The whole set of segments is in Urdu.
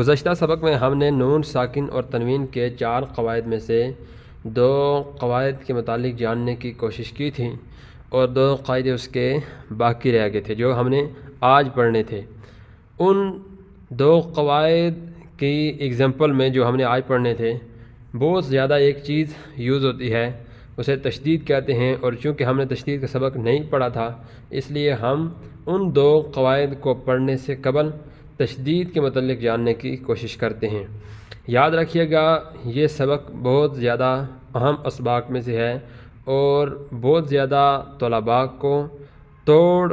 گزشتہ سبق میں ہم نے نون ساکن اور تنوین کے 4 قواعد میں سے 2 قواعد کے متعلق جاننے کی کوشش کی تھی اور 2 قاعدے اس کے باقی رہ گئے تھے جو ہم نے آج پڑھنے تھے۔ ان 2 قواعد کی ایگزامپل میں جو ہم نے آج پڑھنے تھے بہت زیادہ ایک چیز یوز ہوتی ہے، اسے تشدید کہتے ہیں، اور چونکہ ہم نے تشدید کا سبق نہیں پڑھا تھا اس لیے ہم ان 2 قواعد کو پڑھنے سے قبل تشدید کے متعلق جاننے کی کوشش کرتے ہیں۔ یاد رکھیے گا یہ سبق بہت زیادہ اہم اسباق میں سے ہے اور بہت زیادہ طلباء کو توڑ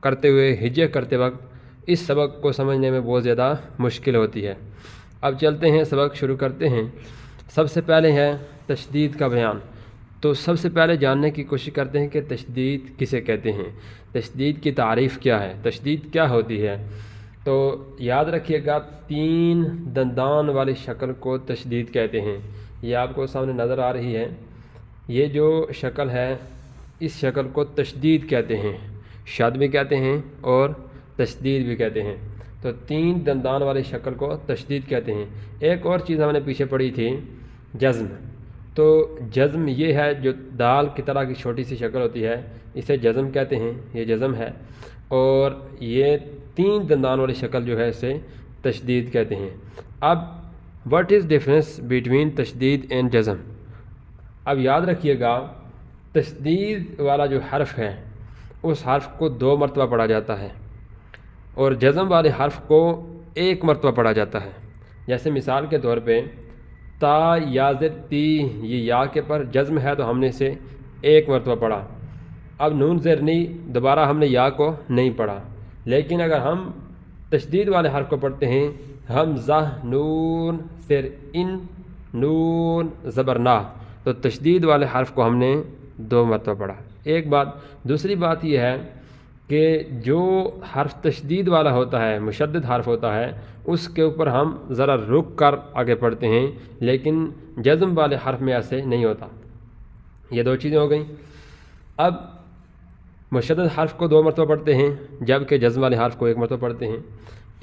کرتے ہوئے ہجے کرتے وقت اس سبق کو سمجھنے میں بہت زیادہ مشکل ہوتی ہے۔ اب چلتے ہیں، سبق شروع کرتے ہیں۔ سب سے پہلے ہے تشدید کا بیان۔ تو سب سے پہلے جاننے کی کوشش کرتے ہیں کہ تشدید کسے کہتے ہیں، تشدید کی تعریف کیا ہے، تشدید کیا ہوتی ہے۔ تو یاد رکھیے گا 3 دندان والی شکل کو تشدید کہتے ہیں۔ یہ آپ کو سامنے نظر آ رہی ہے، یہ جو شکل ہے اس شکل کو تشدید کہتے ہیں، شد بھی کہتے ہیں اور تشدید بھی کہتے ہیں۔ تو 3 دندان والی شکل کو تشدید کہتے ہیں۔ ایک اور چیز ہم نے پیچھے پڑھی تھی، جزم۔ تو جزم یہ ہے جو دال کی طرح کی چھوٹی سی شکل ہوتی ہے، اسے جزم کہتے ہیں، یہ جزم ہے، اور یہ 3 دندان والی شکل جو ہے اسے تشدید کہتے ہیں۔ اب واٹ از ڈفرینس بٹوین تشدید اینڈ جزم؟ اب یاد رکھیے گا تشدید والا جو حرف ہے اس حرف کو 2 مرتبہ پڑھا جاتا ہے اور جزم والے حرف کو 1 مرتبہ پڑھا جاتا ہے۔ جیسے مثال کے طور پہ تا یا زد تی، یہ یا کے پر جزم ہے تو ہم نے اسے 1 مرتبہ پڑھا۔ اب نون زیر نی، دوبارہ ہم نے یا کو نہیں پڑھا، لیکن اگر ہم تشدید والے حرف کو پڑھتے ہیں، حمزہ نون زیر ان نون زبر نا، تو تشدید والے حرف کو ہم نے 2 مرتبہ پڑھا۔ ایک بات۔ دوسری بات یہ ہے کہ جو حرف تشدید والا ہوتا ہے، مشدد حرف ہوتا ہے، اس کے اوپر ہم ذرا رک کر آگے پڑھتے ہیں، لیکن جزم والے حرف میں ایسے نہیں ہوتا۔ یہ 2 چیزیں ہو گئیں۔ اب مشدد حرف کو 2 مرتبہ پڑھتے ہیں جبکہ جزم والے حرف کو 1 مرتبہ پڑھتے ہیں۔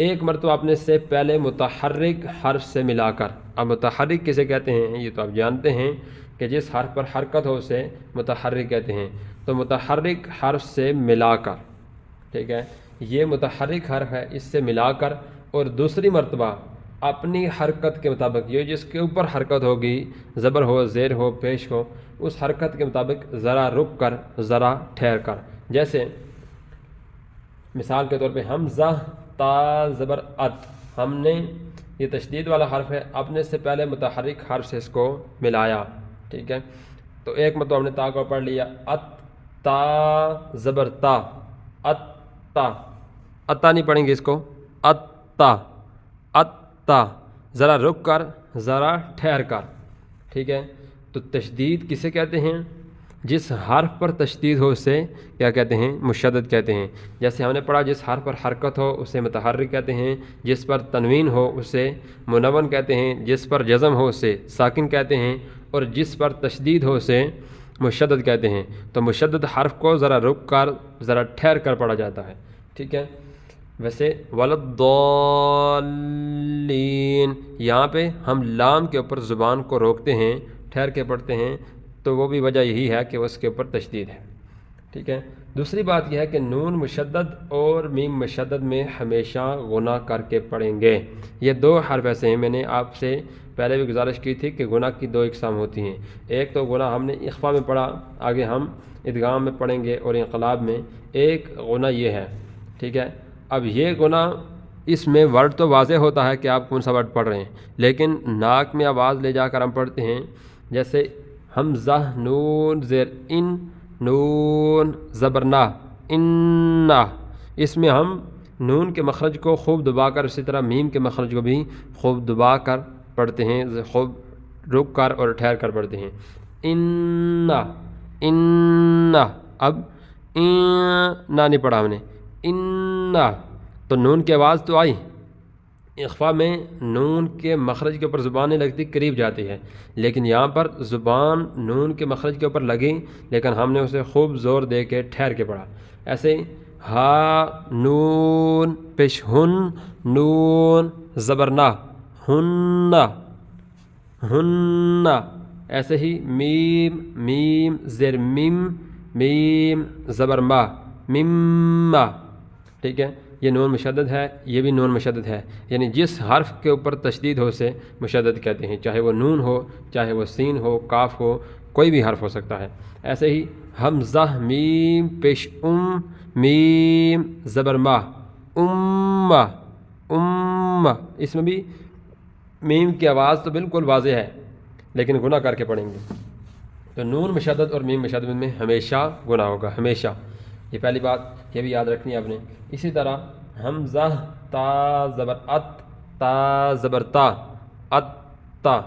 1 مرتبہ اپنے سے پہلے متحرک حرف سے ملا کر۔ اب متحرک کسے کہتے ہیں یہ تو آپ جانتے ہیں کہ جس حرف پر حرکت ہو اسے متحرک کہتے ہیں۔ تو متحرک حرف سے ملا کر، ٹھیک ہے، یہ متحرک حرف ہے، اس سے ملا کر، اور دوسری مرتبہ اپنی حرکت کے مطابق، یہ جس کے اوپر حرکت ہوگی، زبر ہو، زیر ہو، پیش ہو، اس حرکت کے مطابق ذرا رک کر، ذرا ٹھہر کر۔ جیسے مثال کے طور پہ حمزہ تا زبر ات، ہم نے یہ تشدید والا حرف ہے، اپنے سے پہلے متحرک حرف سے اس کو ملایا، ٹھیک ہے، تو 1 مرتبہ ہم نے تا کو پڑھ لیا، ات تا زبر تا، ات تا، اتا نہیں پڑھیں گے اس کو، اتا، اتا، ذرا رک کر، ذرا ٹھہر کر، ٹھیک ہے۔ تو تشدید کسے کہتے ہیں؟ جس حرف پر تشدید ہو اسے کیا کہتے ہیں؟ مشدد کہتے ہیں۔ جیسے ہم نے پڑھا جس حرف پر حرکت ہو اسے متحرک کہتے ہیں، جس پر تنوین ہو اسے منون کہتے ہیں، جس پر جزم ہو اسے ساکن کہتے ہیں، اور جس پر تشدید ہو اسے مشدد کہتے ہیں۔ تو مشدد حرف کو ذرا رک کر، ذرا ٹھہر کر پڑھا جاتا ہے، ٹھیک ہے۔ ویسے وَلَضَّالِّينَ، یہاں پہ ہم لام کے اوپر زبان کو روکتے ہیں، ٹھہر کے پڑھتے ہیں، تو وہ بھی وجہ یہی ہے کہ اس کے اوپر تشدید ہے، ٹھیک ہے۔ دوسری بات یہ ہے کہ نون مشدد اور میم مشدد میں ہمیشہ غنہ کر کے پڑھیں گے۔ یہ 2 حرف ایسے ہیں، میں نے آپ سے پہلے بھی گزارش کی تھی کہ غنہ کی 2 اقسام ہوتی ہیں۔ ایک تو غنہ ہم نے اخفا میں پڑھا، آگے ہم ادغام میں پڑھیں گے اور انقلاب میں۔ ایک غنہ یہ ہے، ٹھیک ہے۔ اب یہ غنہ، اس میں ورڈ تو واضح ہوتا ہے کہ آپ کون سا ورڈ پڑھ رہے ہیں، لیکن ناک میں آواز لے جا کر ہم پڑھتے ہیں۔ جیسے حمزہ نون زیر ان نون زبر نا، انّا، اس میں ہم نون کے مخرج کو خوب دبا کر، اسی طرح میم کے مخرج کو بھی خوب دبا کر پڑھتے ہیں، خوب رک کر اور ٹھہر کر پڑھتے ہیں۔ انّا، انّا، اب نا نہیں پڑھا ہم نے، انّا، تو نون کی آواز تو آئی، اخفا میں نون کے مخرج کے اوپر زبان نہیں لگتی، قریب جاتی ہے، لیکن یہاں پر زبان نون کے مخرج کے اوپر لگی لیکن ہم نے اسے خوب زور دے کے ٹھہر کے پڑھا۔ ایسے ہا نون پیش ہن، نون زبر نا، ہن ہن. ایسے ہی میم، میم زیر میم، میم زبر ما، مما. ٹھیک ہے، یہ نون مشدد ہے، یہ بھی نون مشدد ہے، یعنی جس حرف کے اوپر تشدید ہو اسے مشدد کہتے ہیں، چاہے وہ نون ہو، چاہے وہ سین ہو، کاف ہو، کوئی بھی حرف ہو سکتا ہے. ایسے ہی حمزہ میم پیش میم زبر ما، امہ امہ. اس میں بھی میم کی آواز تو بالکل واضح ہے لیکن گناہ کر کے پڑھیں گے. تو نون مشدد اور میم مشدد میں ہمیشہ گناہ ہوگا، ہمیشہ. یہ پہلی بات، یہ بھی یاد رکھنی ہے آپ نے. اسی طرح حمزہ تا زبر ات، تا زبر تا، ات تا.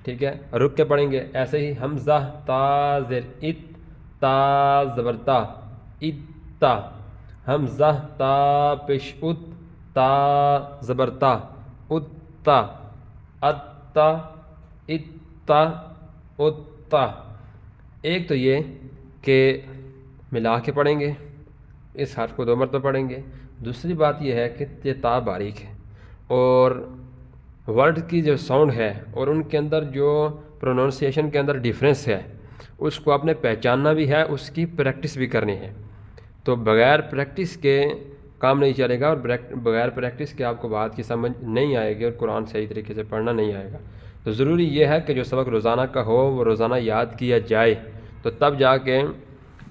ٹھیک ہے، رک کے پڑھیں گے. ایسے ہی حمزہ تا زیر ات، تا زبر تا، ات تا. حمزہ تا پیش ات، تا زبر تا، ات تا، ات تا، ات تا، ات تا. ایک تو یہ کہ ملا کے پڑھیں گے، اس حرف کو 2 مرتبہ پڑھیں گے. دوسری بات یہ ہے کہ یہ تا باریک ہے اور ورڈ کی جو ساؤنڈ ہے اور ان کے اندر جو پروننسیشن کے اندر ڈیفرنس ہے اس کو آپ نے پہچاننا بھی ہے، اس کی پریکٹس بھی کرنی ہے. تو بغیر پریکٹس کے کام نہیں چلے گا، اور بغیر پریکٹس کے آپ کو بات کی سمجھ نہیں آئے گی اور قرآن صحیح طریقے سے پڑھنا نہیں آئے گا. تو ضروری یہ ہے کہ جو سبق روزانہ کا ہو وہ روزانہ یاد کیا جائے، تو تب جا کے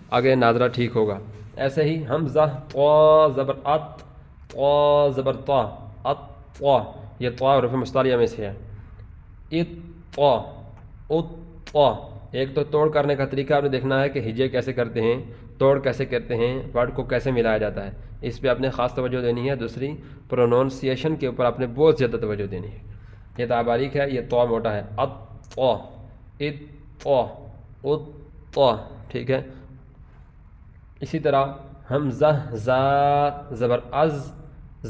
آگے ناظرہ ٹھیک ہوگا. ایسے ہی حمزہ طا زبر ات، طا زبر طا، ات طا. یہ طا حروف مستعلیہ میں سے ہے. ات طا، ات طا. ایک تو توڑ کرنے کا طریقہ آپ نے دیکھنا ہے کہ ہجے کیسے کرتے ہیں، توڑ کیسے کرتے ہیں، ورڈ کو کیسے ملایا جاتا ہے، اس پہ آپ نے خاص توجہ دینی ہے. دوسری پروننسیشن کے اوپر آپ نے بہت زیادہ توجہ دینی ہے. یہ تا باریک ہے، یہ طا موٹا ہے. ات طا، ات طا، ات طا. ٹھیک ہے. اسی طرح حمزہ زا زبر از،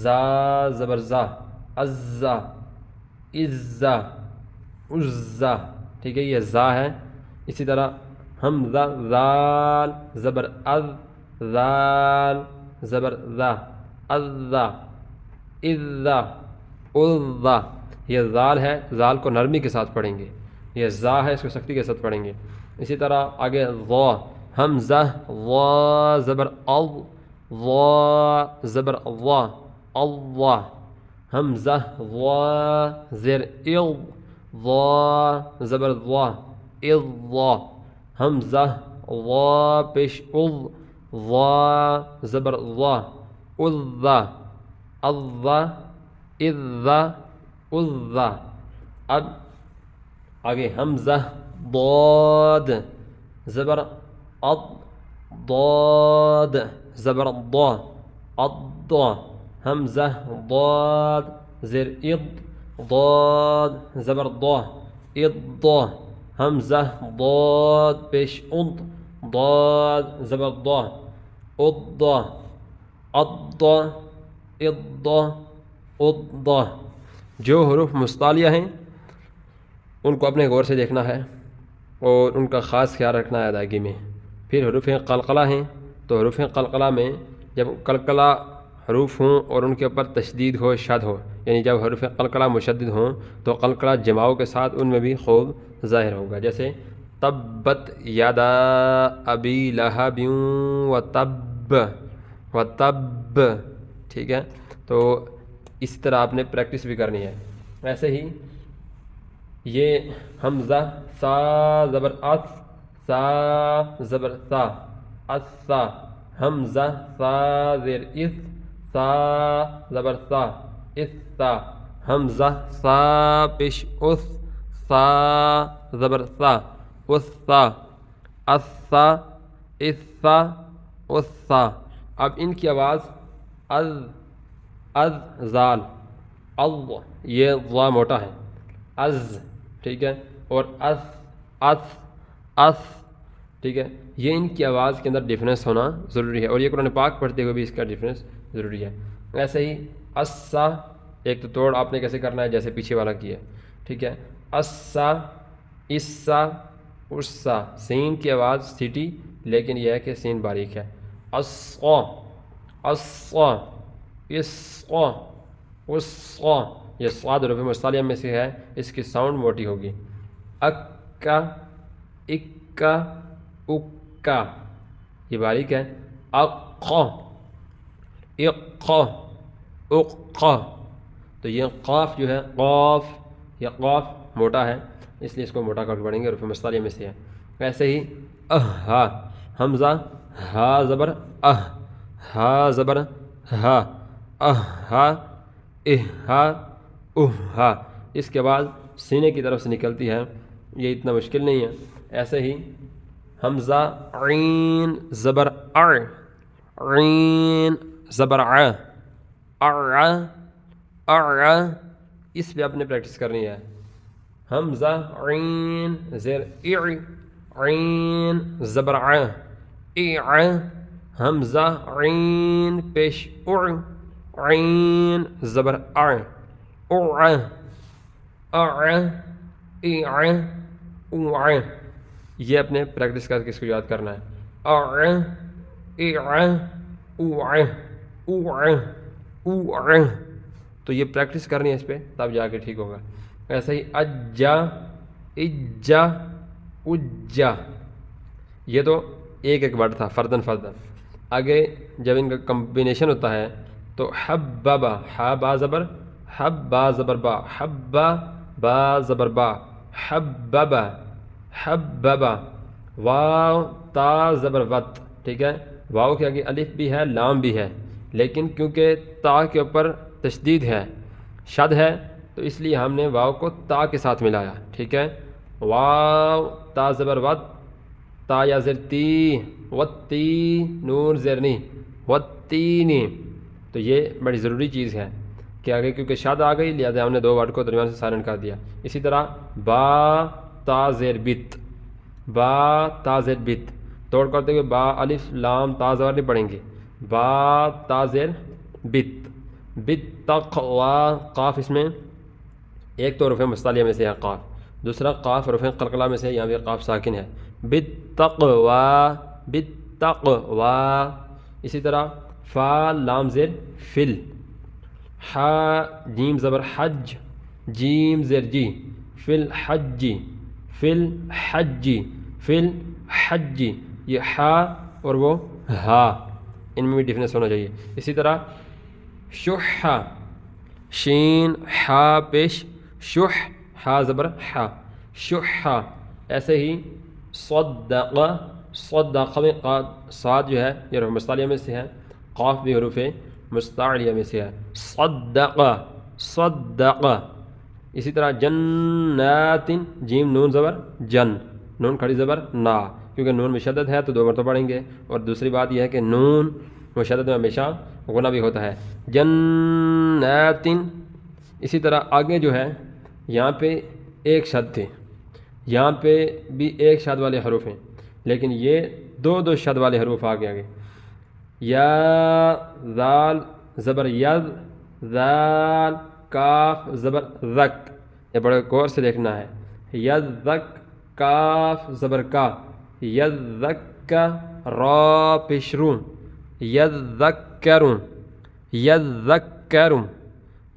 زا زبر زا، ازا، عزا، عزا. ٹھیک ہے، یہ زا ہے. اسی طرح حمزہ ذال زبر از، ذال زبر ذا، ازا، اذا، اذا. یہ ذال ہے، ذال کو نرمی کے ساتھ پڑھیں گے. یہ زا ہے، اس کو سختی کے ساتھ پڑھیں گے. اسی طرح آگے ضا، حمزہ ضا زبر اض، ضا زبر ضا، اللہ. حمزہ ضا زیر اض، ضا زبر ضا، اضا. حمزہ ضا پیش اض، ضا زبر ضا، اضا، اضا، اضا، اضا. اب آگے حمزہ ضاد زبر اض، ضاد زبر ضا، اضا. حمزہ ضاد زیر اض، ضاد زبر ضا، اضا. حمزہ ضاد پیش اض، ضاد زبر ضا، اضا، اضا، اضا، اضا. جو حروف مستعلیہ ہیں ان کو اپنے غور سے دیکھنا ہے اور ان کا خاص خیال رکھنا ہے ادائیگی میں. پھر حروف قلقلہ ہیں، تو حروف قلقلہ میں جب قلقلہ حروف ہوں اور ان کے اوپر تشدید ہو، شد ہو، یعنی جب حروف قلقلہ مشدد ہوں تو قلقلہ جماؤں کے ساتھ ان میں بھی خوب ظاہر ہوگا. جیسے تبت یدا ابی لہب وتب، وتب. ٹھیک ہے، تو اس طرح آپ نے پریکٹس بھی کرنی ہے. ایسے ہی یہ حمزہ سا زبر اس، سا زبر سا، اسا. حمزہ سا زیر اس، سا زبر سا، اسا. حمزہ سا پیش اس، سا زبر سا، اسا، اسا، اسا، اسا. اب ان کی آواز از، از زال، ال، یہ ضا موٹا ہے، از. ٹھیک ہے، اور اس، اس، اس. ٹھیک ہے، یہ ان کی آواز کے اندر ڈفرینس ہونا ضروری ہے، اور یہ قرآن پاک پڑھتے ہوئے بھی اس کا ڈفرینس ضروری ہے. ایسے ہی اسا، ایک تو توڑ آپ نے کیسے کرنا ہے جیسے پیچھے والا کیا. ٹھیک ہے، اسا، اسا، اسا. سین کی آواز سیٹی، لیکن یہ ہے کہ سین باریک ہے. اسا، الصا، اسقا، وسقا، یہ صاد حروف مستعلیہ میں سے ہے، اس کی ساؤنڈ موٹی ہوگی. اکا، اکا، اکا، یہ باریک ہے. اقا، اقا، اقا. تو یہ قاف جو ہے، قاف، یہ قاف موٹا ہے، اس لیے اس کو موٹا کر کے پڑھیں گے، حروف مستعلیہ میں سے ہے. ویسے ہی ہا، حمزہ ہا زبر ہا زبر ہا، ہا، ہا، ہا. اس کے بعد سینے کی طرف سے نکلتی ہے، یہ اتنا مشکل نہیں ہے. ایسے ہی حمزہ عین زبر عین زبر اس پہ آپ نے پریکٹس کرنی ہے. حمزہ عین زیر عین زبر حمزہ عین پیش عین زبر یہ اپنے پریکٹس کر کے اس کو یاد کرنا ہے. تو یہ پریکٹس کرنی ہے اس پہ، تب جا کے ٹھیک ہوگا. ایسا ہی اجا، اجا، اجا، یہ تو ایک ایک ورڈ تھا فردن فردن. آگے جب ان کا کمبینیشن ہوتا ہے تو حببا، ہا با زبر، حب با زبر با، حبا با زبر با، حببا، حببا. واو تا زبر وت، ٹھیک ہے. واو کے آگے الف بھی ہے، لام بھی ہے، لیکن کیونکہ تا کے اوپر تشدید ہے، شد ہے، تو اس لیے ہم نے واو کو تا کے ساتھ ملایا، ٹھیک ہے. واو تا زبر وت، تا یا زر تی، وتی، نون زیر نی، وتینی. تو یہ بڑی ضروری چیز ہے کہ آگے کیونکہ شد آ گئی، لہٰذا ہم نے دو ورڈ کو درمیان سے سائلنٹ کر دیا. اسی طرح با تا زیر بت، با تا زیر بت، توڑ کرتے ہوئے با الف لام تا زبر نہیں پڑھیں گے، با تا زیر بت. بالتقوی، قاف اس میں ایک تو حروف مستعلیہ میں سے ہے قاف، دوسرا قاف حروف قلقلہ میں سے ہے، یہاں بھی قاف ساکن ہے. بالتقوی، بالتقوی. اسی طرح فا لام زیر فل، حا جیم زبر حج، جیم زیر جی، فل حجی، فل حجی، فل حجی. یہ حا اور وہ ہا، ان میں بھی ڈفرینس ہونا چاہیے. اسی طرح شح، شین حا پیش شح، حا زبر حا، شح. ایسے ہی صدق، صدق میں صاد جو ہے یہ حروف مستعلیہ میں سے ہے، قاف بھی حروف مستعلیہ میں سے ہے. صدق، صدق. اسی طرح جنات، جیم نون زبر جن، نون کھڑی زبر نا، کیونکہ نون مشدد ہے تو دو مرتبہ پڑھیں گے. اور دوسری بات یہ ہے کہ نون مشدد میں ہمیشہ غنہ بھی ہوتا ہے. جنات. اسی طرح آگے جو ہے یہاں پہ ایک شد تھے، یہاں پہ بھی ایک شد والے حروف ہیں، لیکن یہ دو دو شد والے حروف آگے آگے. یا ذال زبر ید، ذال کاف زبر ذک، یہ بڑے غور سے دیکھنا ہے. ید ذک، کاف زبر کا، ید ذک را پیشرون، ید ذکرون، ید ذکرون.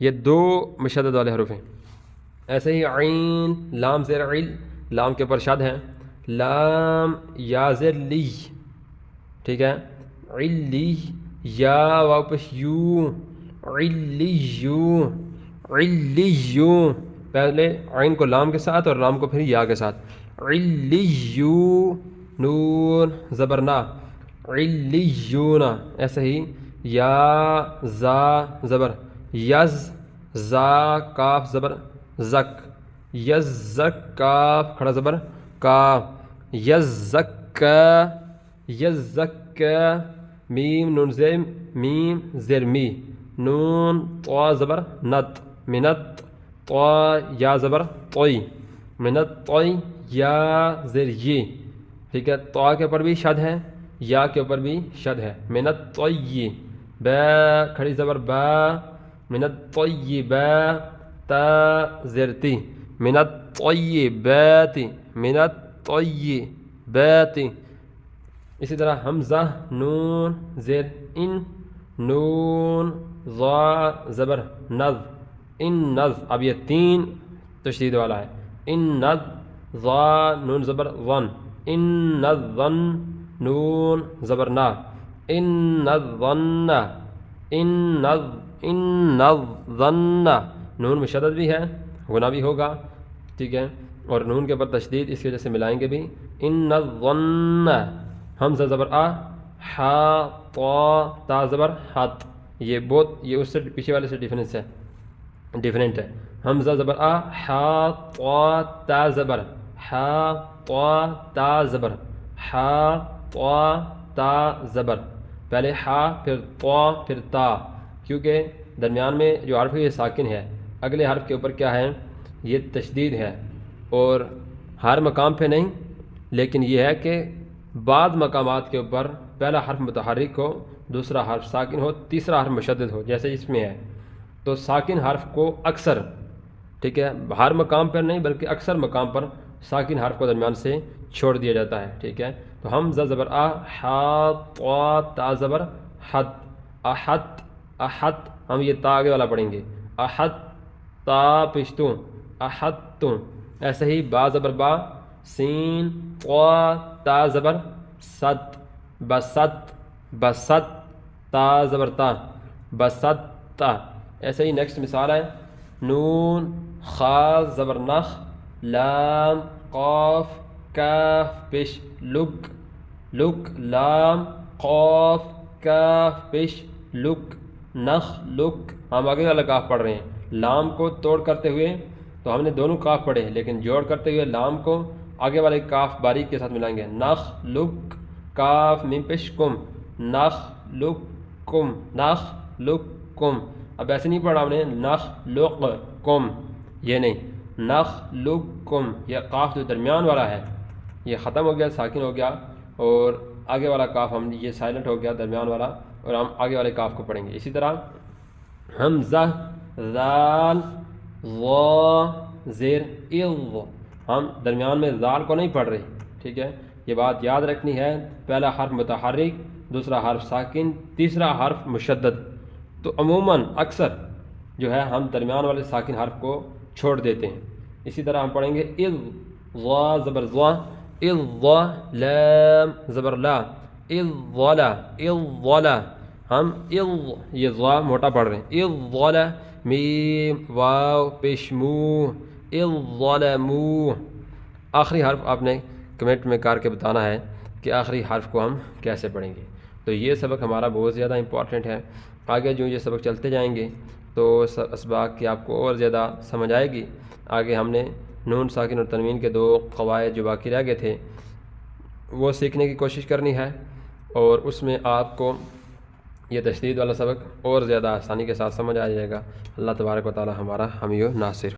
یہ دو مشدد والے حروف ہیں. ایسے ہی عین لام زیر عل، لام کے اوپر شد ہے، لام یا زیر لی، ٹھیک ہے. علی، یا واپس یو، علیو، علیو. پہلے عین کو لام کے ساتھ اور لام کو پھر یا کے ساتھ. علیو، نون زبر نا، علیون. ایسے ہی یا زا زبر یز، زا کاف زبر زک، یزک کاف کھڑا زبر کا، یزک، یزک. میم نون زیر میم زیر می، نون طا زبر نت، منت. طا یا زبر طوی، منت طوی. یا زیر یہ، ٹھیک ہے. طا کے اوپر بھی شد ہے، یا کے اوپر بھی شد ہے. منت طوی. با کھڑی زبر با، منت طیبا، تا زیر تی، منت طیبات، منت طیبات. اسی طرح حمزہ نون زیر ان، نون ضا زبر نظ ان نظ. اب یہ 3 تشدید والا ہے. ان نظ ضا نون زبر ظن ان نظن نون زبر نا ان نظن ان نظن نون مشدد بھی ہے غنہ بھی ہوگا. ٹھیک ہے. اور نون کے اوپر تشدید اس کی وجہ سے ملائیں گے بھی. ان نظن حمزہ زبر آ ہا طا تا زبر حت. یہ اس سے پیچھے والے سے ڈیفرنٹ ہے. حمزہ زبر آ ہا طا تا زبر ہا طا تا زبر ہا طا تا زبر. پہلے ہا پھر طا پھر تا, کیونکہ درمیان میں جو حرف ہے یہ ساکن ہے. اگلے حرف کے اوپر کیا ہے, یہ تشدید ہے. اور ہر مقام پہ نہیں, لیکن یہ ہے کہ بعض مقامات کے اوپر پہلا حرف متحرک ہو, دوسرا حرف ساکن ہو, تیسرا حرف مشدد ہو, جیسے اس میں ہے. تو ساکن حرف کو اکثر, ٹھیک ہے, ہر مقام پر نہیں بلکہ اکثر مقام پر ساکن حرف کو درمیان سے چھوڑ دیا جاتا ہے. ٹھیک ہے. تو حمزہ زبر آ ہا طا تا زبر حت احت احت. ہم یہ تا آگے والا پڑھیں گے. احت تا پشتوں احتوں. ایسے ہی با زبر با سین طا تا زبر ست بست بست تا زبر تا بست تا. ایسے ہی نیکسٹ مثال ہے نون خا زبر نخ لام قاف کاف پیش لک لک لام قاف کاف پیش لک نخ لک. ہم آگے والا کاف پڑھ رہے ہیں. لام کو توڑ کرتے ہوئے تو ہم نے دونوں کاف پڑھے ہیں, لیکن جوڑ کرتے ہوئے لام کو آگے والے کاف باریک کے ساتھ ملائیں گے. نخ لک کاف میم پیش کم نخ لک کم نخ لک کم. اب ایسے نہیں پڑھا ہم نے نخ لق کم, یہ نہیں, نخ لک کم. یہ قاف جو درمیان والا ہے یہ ختم ہو گیا, ساکن ہو گیا, اور آگے والا کاف ہم یہ سائلنٹ ہو گیا درمیان والا, اور ہم آگے والے کاف کو پڑھیں گے. اسی طرح حمزہ ذال ضا زیر اض. ہم درمیان میں ذال کو نہیں پڑھ رہے. ٹھیک ہے, یہ بات یاد رکھنی ہے. پہلا حرف متحرک, دوسرا حرف ساکن, تیسرا حرف مشدد. تو عموماً اکثر جو ہے ہم درمیان والے ساکن حرف کو چھوڑ دیتے ہیں. اسی طرح ہم پڑھیں گے اذ ضا زبر ضا اذ ضا لام زبر لا اذ ضلا اذ ضلا. ہم اذ یہ ضا موٹا پڑھ رہے ہیں. اذ ضلا میم واو پیش مو اذ ظلموا. آخری حرف آپ نے کمنٹ میں کر کے بتانا ہے کہ آخری حرف کو ہم کیسے پڑھیں گے. تو یہ سبق ہمارا بہت زیادہ امپورٹنٹ ہے. آگے جو یہ سبق چلتے جائیں گے تو اسباق کی آپ کو اور زیادہ سمجھ آئے گی. آگے ہم نے نون ساکن اور تنوین کے 2 قواعد جو باقی رہ گئے تھے وہ سیکھنے کی کوشش کرنی ہے, اور اس میں آپ کو یہ تشدید والا سبق اور زیادہ آسانی کے ساتھ سمجھ آ جائے گا. اللہ تبارک و تعالی ہمارا حامی و ناصر.